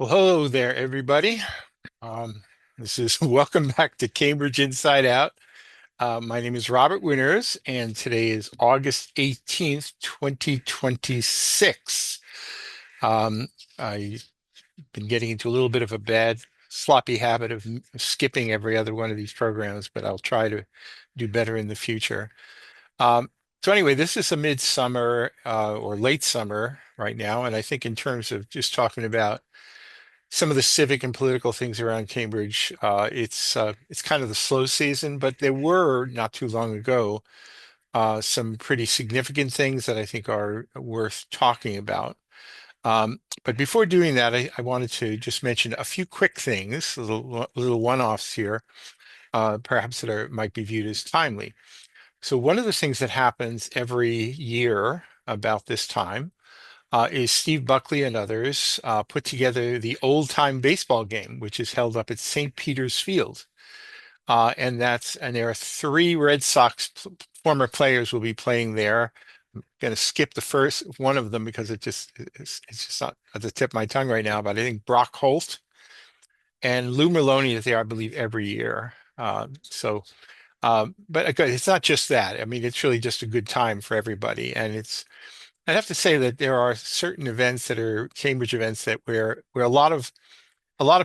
Well, hello there, everybody. This is welcome back to Cambridge Inside Out. My name is Robert Winters, and today is August 18th, 2026. Um, I've been getting into a little bit of a bad, sloppy habit of skipping every other one of these programs, but I'll try to do better in the future. Um, so anyway, this is a midsummer or late summer right now, and I think in terms of just talking about some of the civic and political things around Cambridge. It's kind of the slow season, but there were not too long ago some pretty significant things that I think are worth talking about. But before doing that, I wanted to just mention a few quick things, little one-offs here, perhaps that might be viewed as timely. So one of the things that happens every year about this time is Steve Buckley and others put together the Old-Time Baseball Game, which is held up at St. Peter's Field. And there are three Red Sox former players will be playing there. I'm going to skip the first one of them because it's just not at the tip of my tongue right now, but I think Brock Holt and Lou Merloni is there, I believe, every year. But again, it's not just that. I mean, it's really just a good time for everybody. And I have to say that there are certain events that are Cambridge events that where a lot of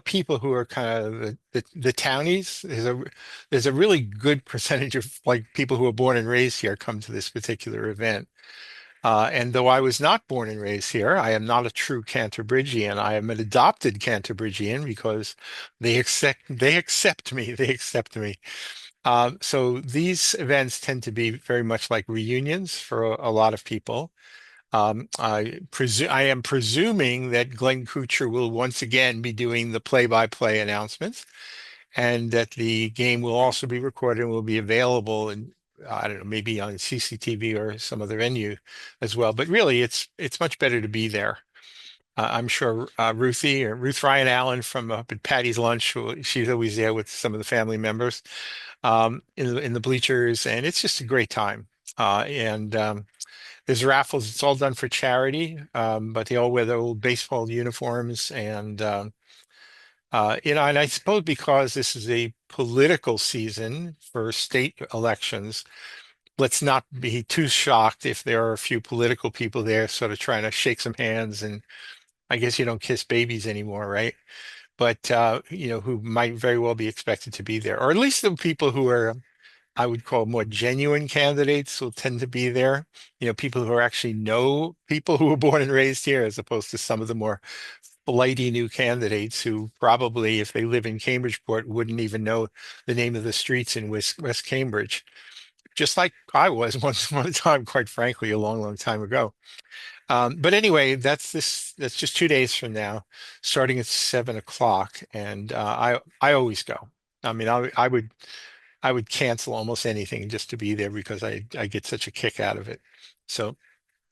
people who are kind of the townies. There's a really good percentage of like people who are born and raised here come to this particular event. And though I was not born and raised here, I am not a true Canterbridgian. I am an adopted Canterbridgian because they accept me. They accept me. So these events tend to be very much like reunions for a lot of people. I am presuming that Glenn Kuchar will once again be doing the play-by-play announcements, and that the game will also be recorded and will be available, and I don't know, maybe on CCTV or some other venue as well. But really, it's much better to be there. I'm sure Ruth Ryan Allen from up at Patty's Lunch, she's always there with some of the family members in the bleachers, and it's just a great time. And There's raffles. It's all done for charity, but they all wear their old baseball uniforms, and I suppose because this is a political season for state elections, let's not be too shocked if there are a few political people there, sort of trying to shake some hands. And I guess you don't kiss babies anymore, right? But who might very well be expected to be there, or at least the people who are I would call more genuine candidates will tend to be there. People who actually know people who were born and raised here, as opposed to some of the more flighty new candidates who probably, if they live in Cambridgeport, wouldn't even know the name of the streets in West Cambridge. Just like I was once upon a time, quite frankly, a long, long time ago. But anyway, That's just 2 days from now, starting at 7 o'clock, and I always go. I mean, I would cancel almost anything just to be there because I get such a kick out of it. So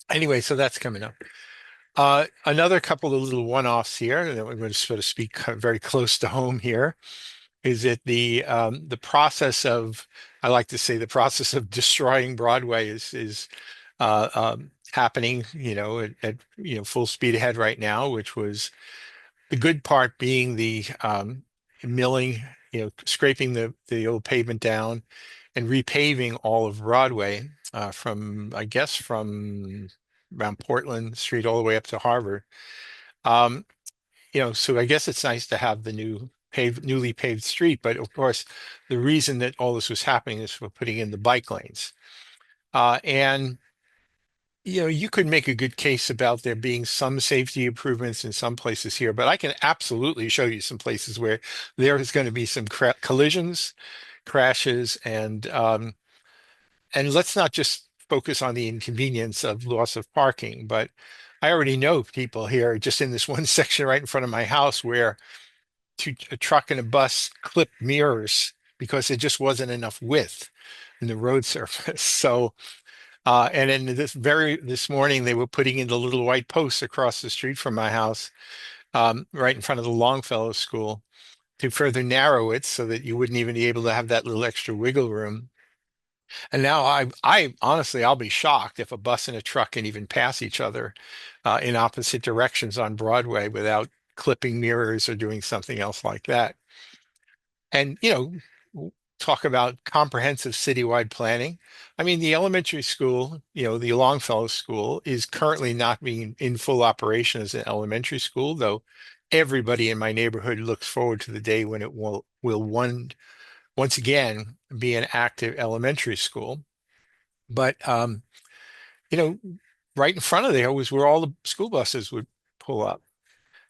anyway, so that's coming up. Another couple of little one-offs here, and then we're going to sort of speak very close to home here, is that the process of, I like to say, the process of destroying Broadway is happening, at full speed ahead right now, which was the good part being the milling, scraping the old pavement down and repaving all of Broadway I guess, from around Portland Street all the way up to Harvard. Um, so I guess it's nice to have the newly paved street, but of course, the reason that all this was happening is for putting in the bike lanes. And you could make a good case about there being some safety improvements in some places here, but I can absolutely show you some places where there is going to be some collisions, crashes, and let's not just focus on the inconvenience of loss of parking, but I already know people here just in this one section right in front of my house where a truck and a bus clipped mirrors because there just wasn't enough width in the road surface. And then this morning they were putting in the little white posts across the street from my house, right in front of the Longfellow School, to further narrow it so that you wouldn't even be able to have that little extra wiggle room. And now I honestly, I'll be shocked if a bus and a truck can even pass each other in opposite directions on Broadway without clipping mirrors or doing something else like that. And, talk about comprehensive citywide planning. I mean, the elementary school, the Longfellow School is currently not being in full operation as an elementary school, though everybody in my neighborhood looks forward to the day when it will once again be an active elementary school. But you know, right in front of there was where all the school buses would pull up.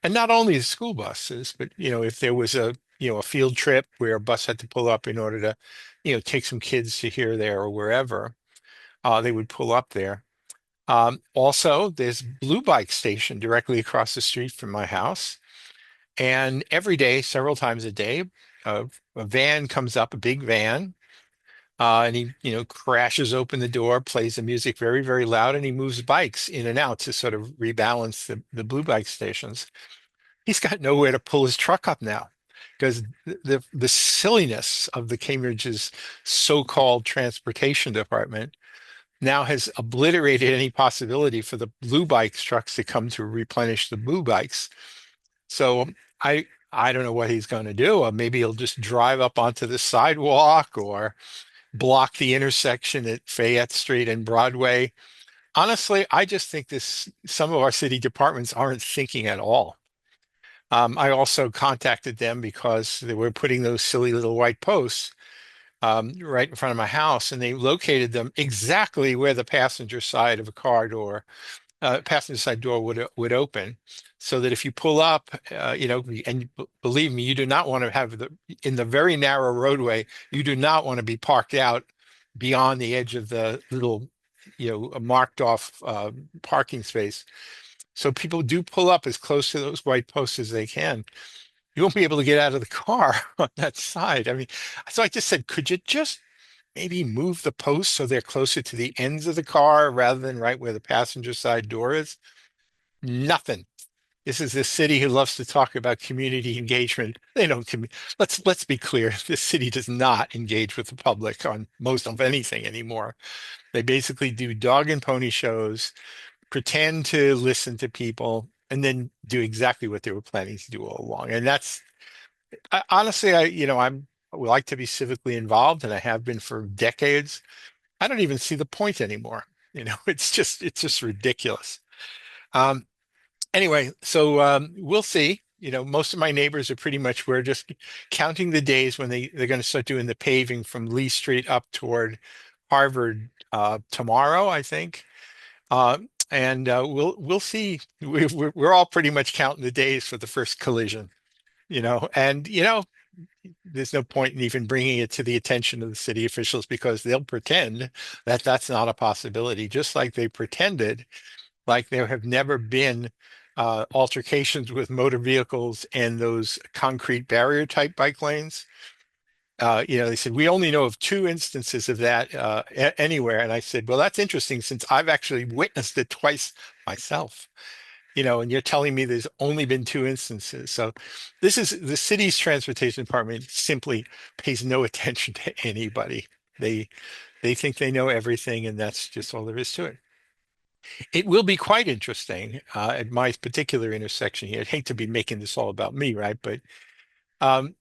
And not only the school buses, but if there was a field trip where a bus had to pull up in order to, take some kids to here, there, or wherever, they would pull up there. Also, there's BlueBike station directly across the street from my house. And every day, several times a day, a van comes up, a big van, and he, crashes open the door, plays the music very, very loud, and he moves bikes in and out to sort of rebalance the BlueBike stations. He's got nowhere to pull his truck up now because the silliness of the Cambridge's so-called transportation department now has obliterated any possibility for the blue bikes trucks to come to replenish the blue bikes. So I don't know what he's going to do. Maybe he'll just drive up onto the sidewalk or block the intersection at Fayette Street and Broadway. Honestly, I just think this some of our city departments aren't thinking at all. I also contacted them because they were putting those silly little white posts right in front of my house, and they located them exactly where the passenger side door would open, so that if you pull up, and believe me, you do not want to have in the very narrow roadway, you do not want to be parked out beyond the edge of the little, marked off parking space. So people do pull up as close to those white posts as they can. You won't be able to get out of the car on that side. I mean, so I just said, could you just maybe move the posts so they're closer to the ends of the car rather than right where the passenger side door is? Nothing. This is a city who loves to talk about community engagement. They don't. Let's be clear. This city does not engage with the public on most of anything anymore. They basically do dog and pony shows, pretend to listen to people, and then do exactly what they were planning to do all along. And honestly, I would like to be civically involved, and I have been for decades. I don't even see the point anymore. It's just ridiculous. Um, anyway, so we'll see. Most of my neighbors are pretty much, we're just counting the days when they're going to start doing the paving from Lee Street up toward Harvard tomorrow, I think. Uh, and we'll see. We're all pretty much counting the days for the first collision, and there's no point in even bringing it to the attention of the city officials because they'll pretend that that's not a possibility, just like they pretended like there have never been altercations with motor vehicles and those concrete barrier type bike lanes. They said, we only know of two instances of that anywhere. And I said, well, that's interesting since I've actually witnessed it twice myself. And you're telling me there's only been two instances. So this is the city's transportation department simply pays no attention to anybody. They they think they know everything, and that's just all there is to it. It will be quite interesting at my particular intersection here. I'd hate to be making this all about me, right? But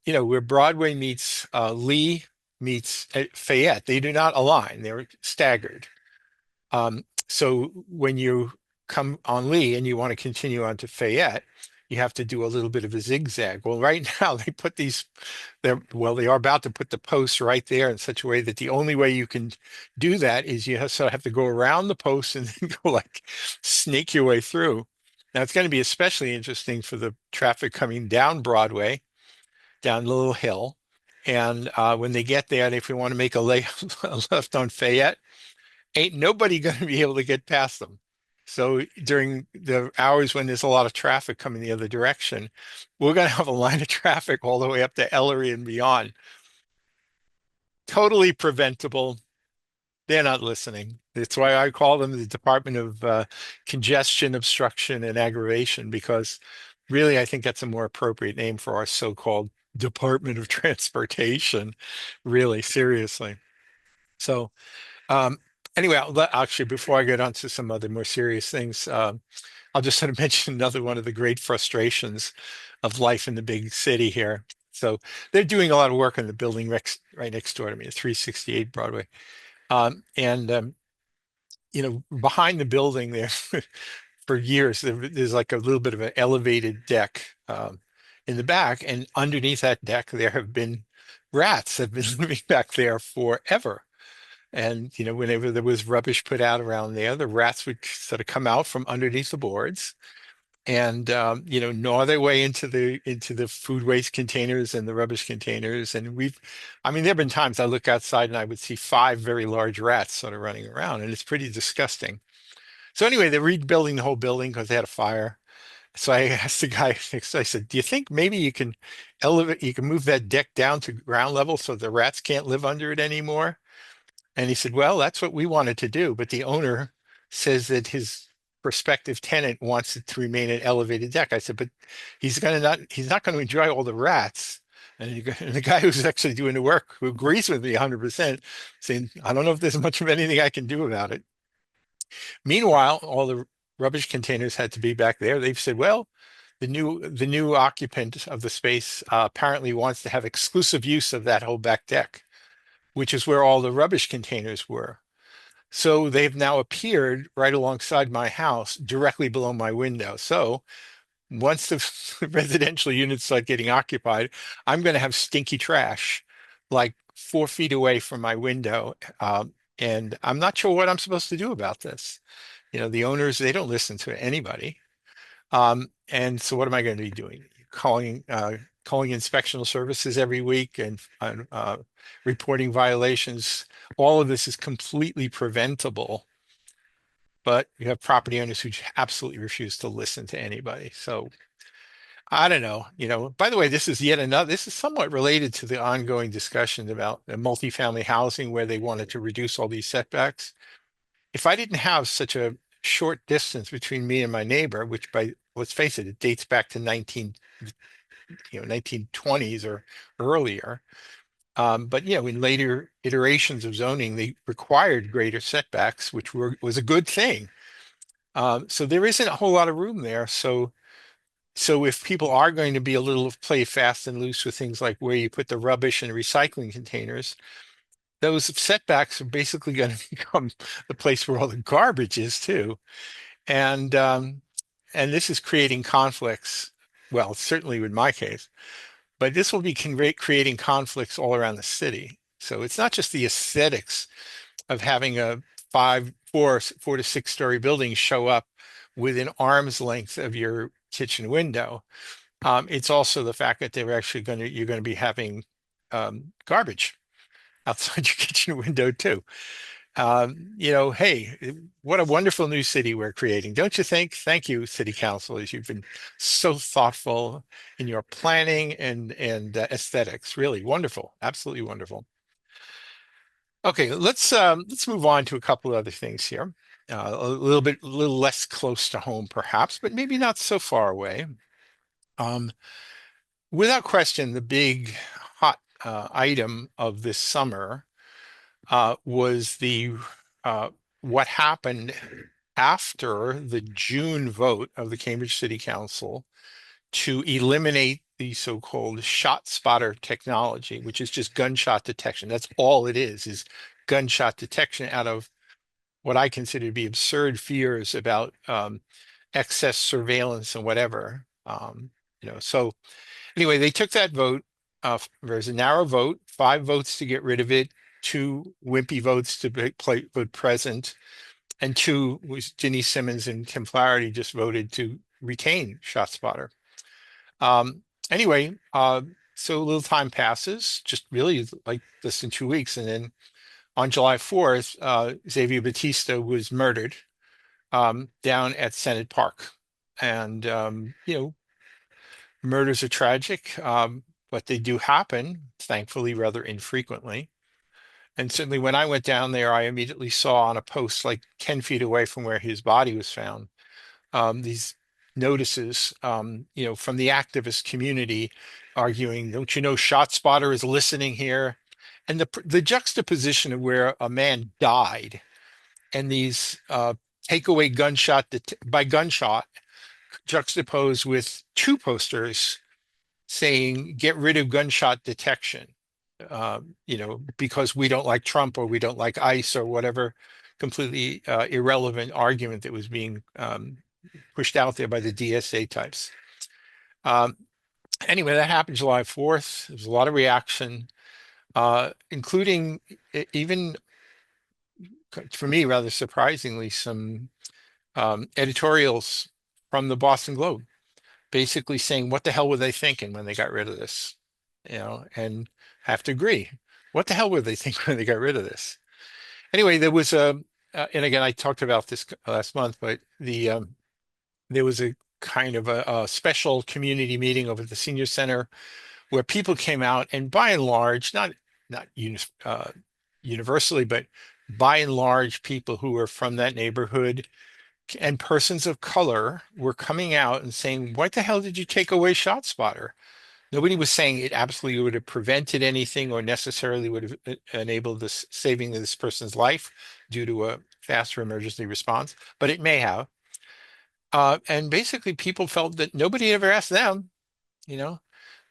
where Broadway meets Lee meets Fayette, they do not align. They're staggered. So when you come on Lee and you want to continue on to Fayette, you have to do a little bit of a zigzag. Well, right now they are about to put the posts right there in such a way that the only way you can do that is you have to go around the post and then go like snake your way through. Now it's going to be especially interesting for the traffic coming down Broadway, down the little hill. And when they get there, and if we want to make a left on Fayette, ain't nobody going to be able to get past them. So during the hours when there's a lot of traffic coming the other direction, we're going to have a line of traffic all the way up to Ellery and beyond. Totally preventable. They're not listening. That's why I call them the Department of Congestion, Obstruction, and Aggravation, because really I think that's a more appropriate name for our so-called Department of Transportation, really, seriously. So um, anyway, actually, before I get on to some other more serious things, I'll just sort of mention another one of the great frustrations of life in the big city here. So they're doing a lot of work on the building right next door to me, 368 Broadway. And behind the building there for years, there's like a little bit of an elevated deck in the back, and underneath that deck, there have been rats that have been living back there forever. And whenever there was rubbish put out around there, the rats would sort of come out from underneath the boards and gnaw their way into the food waste containers and the rubbish containers. And I mean, there have been times I look outside and I would see five very large rats sort of running around, and it's pretty disgusting. So anyway, they're rebuilding the whole building because they had a fire. So I asked the guy next, I said, "Do you think maybe you can move that deck down to ground level so the rats can't live under it anymore?" And he said, "Well, that's what we wanted to do, but the owner says that his prospective tenant wants it to remain an elevated deck." I said, "But he's not going to enjoy all the rats." And the guy who's actually doing the work, who agrees with me 100%, saying, "I don't know if there's much of anything I can do about it." Meanwhile, all the rubbish containers had to be back there. They've said, "Well, the new occupant of the space apparently wants to have exclusive use of that whole back deck, which is where all the rubbish containers were." So they've now appeared right alongside my house, directly below my window. So once the residential units start getting occupied, I'm going to have stinky trash like 4 feet away from my window. And I'm not sure what I'm supposed to do about this. The owners, they don't listen to anybody. And so what am I going to be doing? Calling inspectional services every week and reporting violations. All of this is completely preventable, but you have property owners who absolutely refuse to listen to anybody. So I don't know. By the way, this is somewhat related to the ongoing discussion about the multifamily housing where they wanted to reduce all these setbacks. If I didn't have such a short distance between me and my neighbor, which let's face it, it dates back to 1920s or earlier. But in later iterations of zoning, they required greater setbacks, which was a good thing. So there isn't a whole lot of room there. So if people are going to be a little play fast and loose with things like where you put the rubbish and recycling containers, those setbacks are basically going to become the place where all the garbage is too. And and this is creating conflicts. Well, certainly in my case, but this will be creating conflicts all around the city. So it's not just the aesthetics of having a four to 6 story building show up within arm's length of your kitchen window. It's also the fact that you're going to be having garbage outside your kitchen window too. Hey, what a wonderful new city we're creating, don't you think? Thank you, city councilors. You've been so thoughtful in your planning and aesthetics. Really wonderful, absolutely wonderful. Okay, let's move on to a couple of other things here. A little less close to home, perhaps, but maybe not so far away. Um, Without question, the big hot item of this summer was the what happened after the June vote of the Cambridge City Council to eliminate the so-called ShotSpotter technology, which is just gunshot detection. That's all it is gunshot detection out of what I consider to be absurd fears about excess surveillance and whatever. So anyway, they took that vote. There's a narrow vote, 5 votes to get rid of it, 2 wimpy votes to vote present, and 2 was Ginny Simmons and Tim Flaherty just voted to retain ShotSpotter. Anyway, so a little time passes, just really like less than 2 weeks, and then on July 4th, Xavier Batista was murdered down at Senate Park. And, murders are tragic, but they do happen, thankfully, rather infrequently. And certainly when I went down there, I immediately saw on a post like 10 feet away from where his body was found, these notices, from the activist community arguing, "Don't you know ShotSpotter is listening here?" And the juxtaposition of where a man died and these takeaway by gunshot juxtaposed with two posters saying, "Get rid of gunshot detection," because we don't like Trump or we don't like ICE or whatever completely irrelevant argument that was being pushed out there by the DSA types. Um, anyway, that happened July 4th. There was a lot of reaction, including even, for me, rather surprisingly, some editorials from the Boston Globe basically saying, what the hell were they thinking when they got rid of this? And have to agree. What the hell were they thinking when they got rid of this? Anyway, there was and again, I talked about this last month, but there was a kind of a special community meeting over at the senior center where people came out, and by and large, not universally, but by and large, people who were from that neighborhood and persons of color were coming out and saying, "What the hell did you take away ShotSpotter?" Nobody was saying it absolutely would have prevented anything or necessarily would have enabled this saving this person's life due to a faster emergency response, but it may have. And basically, people felt that nobody ever asked them, you know,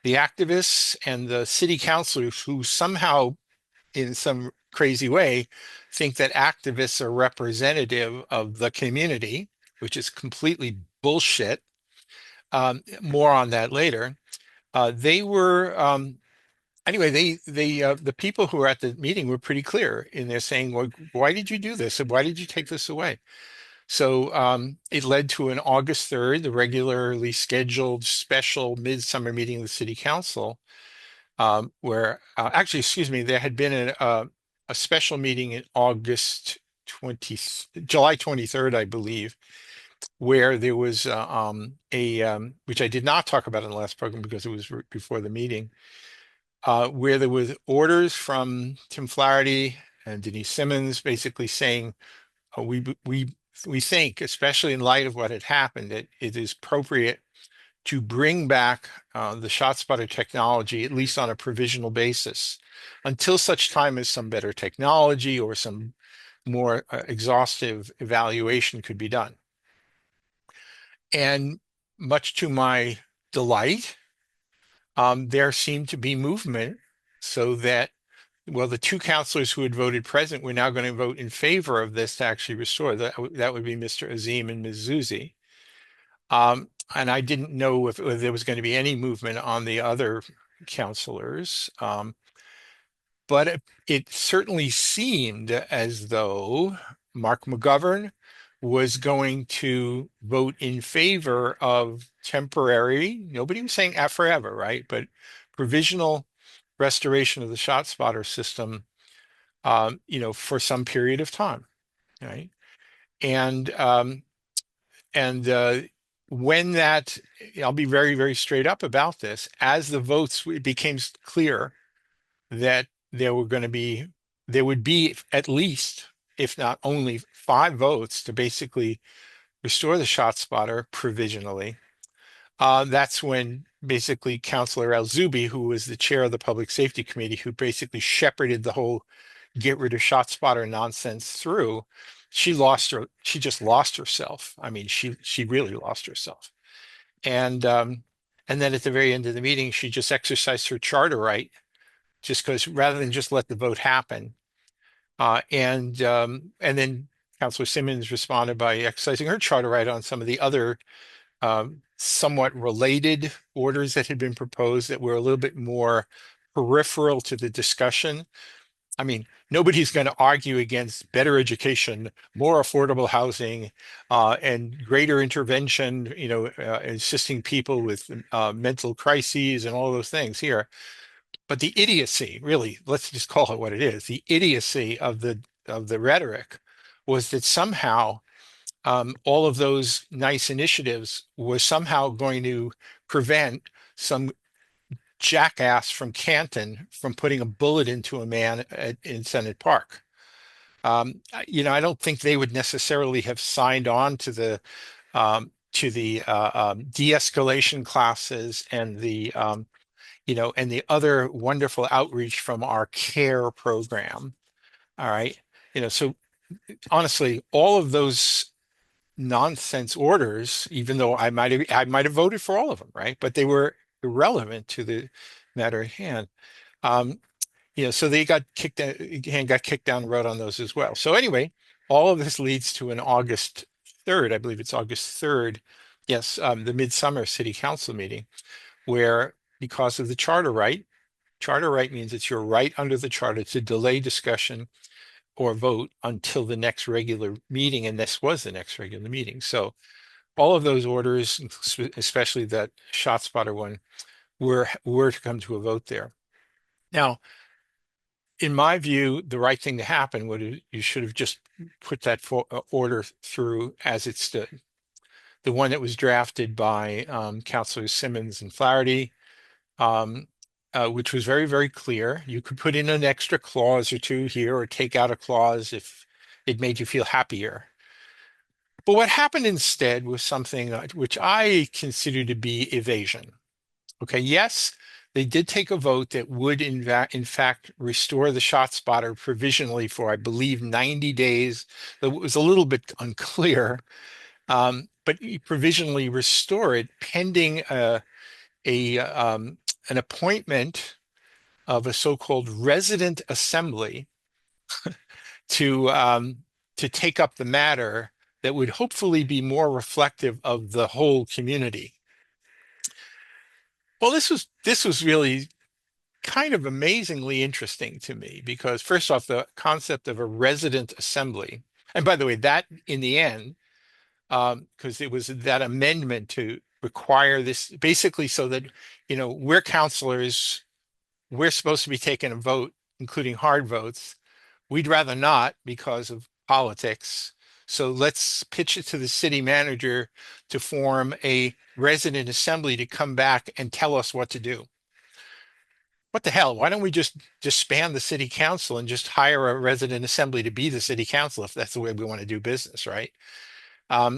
the activists and the city councilors who somehow, in some crazy way, think that activists are representative of the community, which is completely bullshit. More on that later. They were anyway. The people who were at the meeting were pretty clear in their saying, "Well, why did you do this? And why did you take this away?" So it led to an August 3rd, the regularly scheduled special midsummer meeting of the city council, where actually, excuse me, there had been a special meeting in July 23rd, I believe, where there was which I did not talk about in the last program because it was before the meeting, where there was orders from Tim Flaherty and Denise Simmons basically saying, we think, especially in light of what had happened, that it is appropriate to bring back the ShotSpotter technology, at least on a provisional basis, until such time as some better technology or some more exhaustive evaluation could be done. And much to my delight, there seemed to be movement so that, well, the two counselors who had voted present were now going to vote in favor of this to actually restore. That would be Mr. Azim and Ms. Zuzi. And I didn't know if there was going to be any movement on the other counselors. But it certainly seemed as though Mark McGovern was going to vote in favor of temporary, nobody was saying forever, right? But provisional restoration of the ShotSpotter system, for some period of time, right? And and when that, I'll be very, very straight up about this, as the votes, it became clear that there would be at least, if not only, 5 votes to basically restore the ShotSpotter provisionally. That's when basically Councilor Al-Zubi, who was the chair of the Public Safety Committee, who basically shepherded the whole get rid of ShotSpotter nonsense through, she just lost herself. I mean, she really lost herself. And then at the very end of the meeting, she just exercised her charter right, just because rather than just let the vote happen. And then Councilor Simmons responded by exercising her charter right on some of the other somewhat related orders that had been proposed that were a little bit more peripheral to the discussion. I mean, nobody's going to argue against better education, more affordable housing, and greater intervention, assisting people with mental crises and all those things here. But the idiocy, really, let's just call it what it is, the idiocy of the rhetoric was that somehow all of those nice initiatives was somehow going to prevent some jackass from Canton from putting a bullet into a man in Senate Park. I don't think they would necessarily have signed on to the de-escalation classes and the other wonderful outreach from our CARE program. All right. So honestly, all of those nonsense orders, even though I might have voted for all of them, right? But they were irrelevant to the matter at hand. Um, so they got kicked down the road on those as well. So anyway, all of this leads to an August 3rd, I believe it's August 3rd, yes, the midsummer city council meeting, where because of the charter right means it's your right under the charter to delay discussion or vote until the next regular meeting, and this was the next regular meeting. So all of those orders, especially that ShotSpotter one, were to come to a vote there. Now, in my view, the right thing to happen would you should have just put that order through as it stood. The one that was drafted by Councilors Simmons and Flaherty, um, which was very, very clear. You could put in an extra clause or two here or take out a clause if it made you feel happier. But what happened instead was something which I consider to be evasion. Okay, yes, they did take a vote that would in fact restore the shot spotter provisionally for, I believe, 90 days. That was a little bit unclear, but provisionally restore it pending an appointment of a so-called resident assembly to um, to take up the matter that would hopefully be more reflective of the whole community. Well, this was really kind of amazingly interesting to me because first off, the concept of a resident assembly, and by the way, that in the end, because it was that amendment to require this basically so that, we're counselors, we're supposed to be taking a vote, including hard votes. We'd rather not because of politics. So let's pitch it to the city manager to form a resident assembly to come back and tell us what to do. What the hell? Why don't we just disband the city council and just hire a resident assembly to be the city council if that's the way we want to do business, right? Or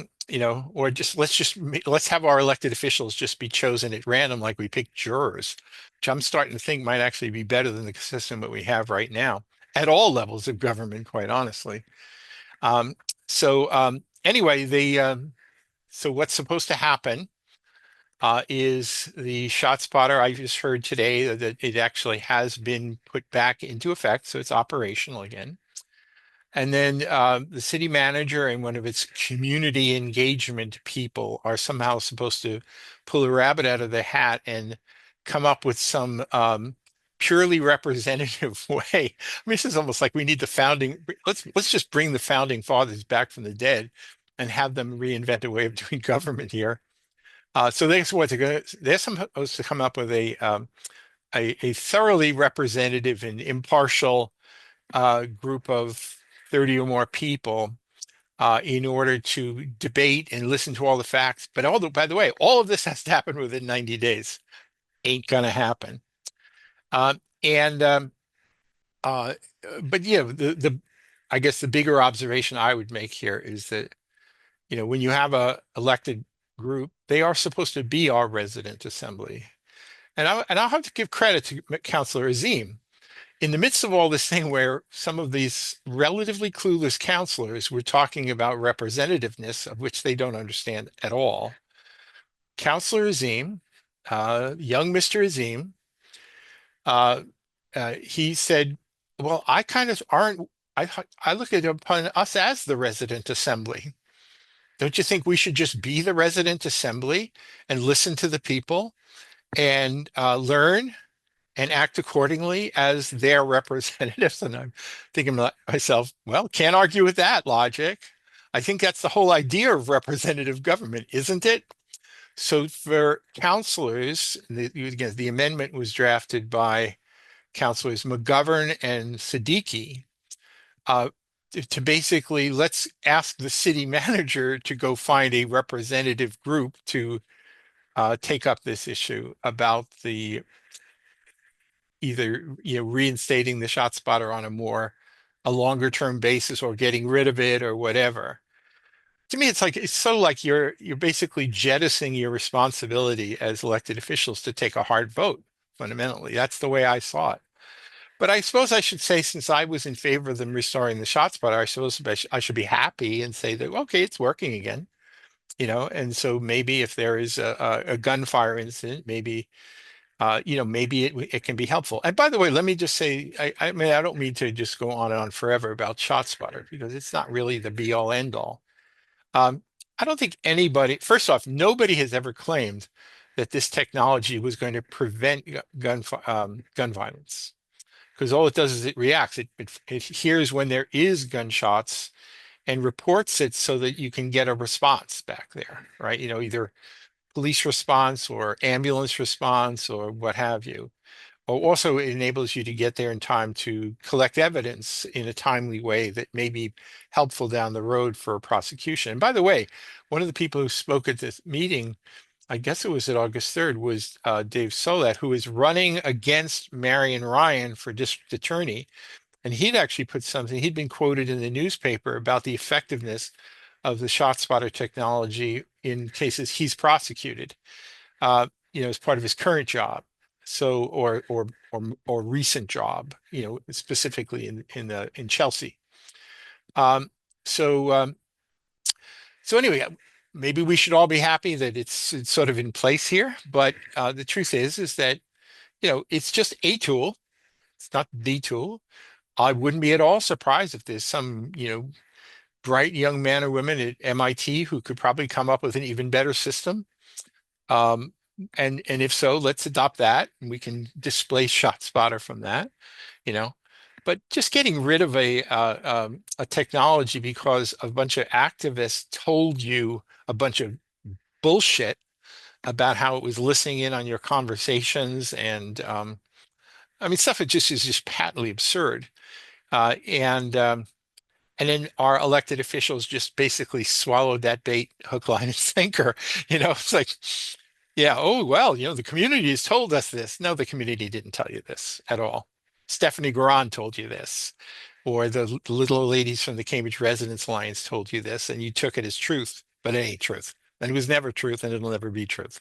let's have our elected officials just be chosen at random like we pick jurors, which I'm starting to think might actually be better than the system that we have right now at all levels of government, quite honestly. Anyway, so what's supposed to happen is the shot spotter. I just heard today that it actually has been put back into effect, so it's operational again. And then the city manager and one of its community engagement people are somehow supposed to pull a rabbit out of the hat and come up with some purely representative way. I mean, this is almost like we need the founding. Let's just bring the founding fathers back from the dead and have them reinvent a way of doing government here. So they're supposed to come up with a thoroughly representative and impartial group of 30 or more people in order to debate and listen to all the facts. But by the way, all of this has to happen within 90 days. Ain't gonna happen. Um, and uh, but yeah, the I guess the bigger observation I would make here is that when you have a elected group, they are supposed to be our resident assembly. And I'll have to give credit to Councilor Azim. In the midst of all this thing where some of these relatively clueless counselors were talking about representativeness, of which they don't understand at all, Councilor Azim, young Mr. Azim, uh, he said, well, I kind of aren't, I look at upon us as the resident assembly. Don't you think we should just be the resident assembly and listen to the people and learn and act accordingly as their representatives? And I'm thinking to myself, well, can't argue with that logic. I think that's the whole idea of representative government, isn't it? So for counselors, again, the amendment was drafted by counselors McGovern and Siddiqui uh, to basically let's ask the city manager to go find a representative group to take up this issue about the either reinstating the shot spotter on a longer term basis or getting rid of it or whatever. To me, it's so like you're basically jettisoning your responsibility as elected officials to take a hard vote, fundamentally. That's the way I saw it. But I suppose I should say, since I was in favor of them restoring the ShotSpotter, I suppose I should be happy and say that, okay, it's working again, and so maybe if there is a gunfire incident, maybe, maybe it can be helpful. And by the way, let me just say, I mean, I don't mean to just go on and on forever about ShotSpotter because it's not really the be all end all. Um, I don't think anybody, first off, nobody has ever claimed that this technology was going to prevent gun violence, because all it does is it reacts. It hears when there is gunshots and reports it so that you can get a response back there, right? Either police response or ambulance response or what have you. Also, it enables you to get there in time to collect evidence in a timely way that may be helpful down the road for a prosecution. And by the way, one of the people who spoke at this meeting, I guess it was at August 3rd, was Dave Solat, who is running against Marion Ryan for district attorney. And he'd actually put something, he'd been quoted in the newspaper about the effectiveness of the ShotSpotter technology in cases he's prosecuted, as part of his current job. So, or recent job, specifically in Chelsea. Um, so, um, so anyway, maybe we should all be happy that it's sort of in place here. But the truth is that it's just a tool. It's not the tool. I wouldn't be at all surprised if there's some, bright young man or woman at MIT who could probably come up with an even better system. Um, and if so, let's adopt that, and we can displace ShotSpotter from that, you know. But just getting rid of a technology because a bunch of activists told you a bunch of bullshit about how it was listening in on your conversations, and I mean, stuff that just is just patently absurd. And then our elected officials just basically swallowed that bait, hook, line, and sinker. It's like, yeah, oh, well, the community has told us this. No, the community didn't tell you this at all. Stephanie Garan told you this, or the little ladies from the Cambridge Residents Alliance told you this, and you took it as truth, but it ain't truth. And it was never truth, and it'll never be truth.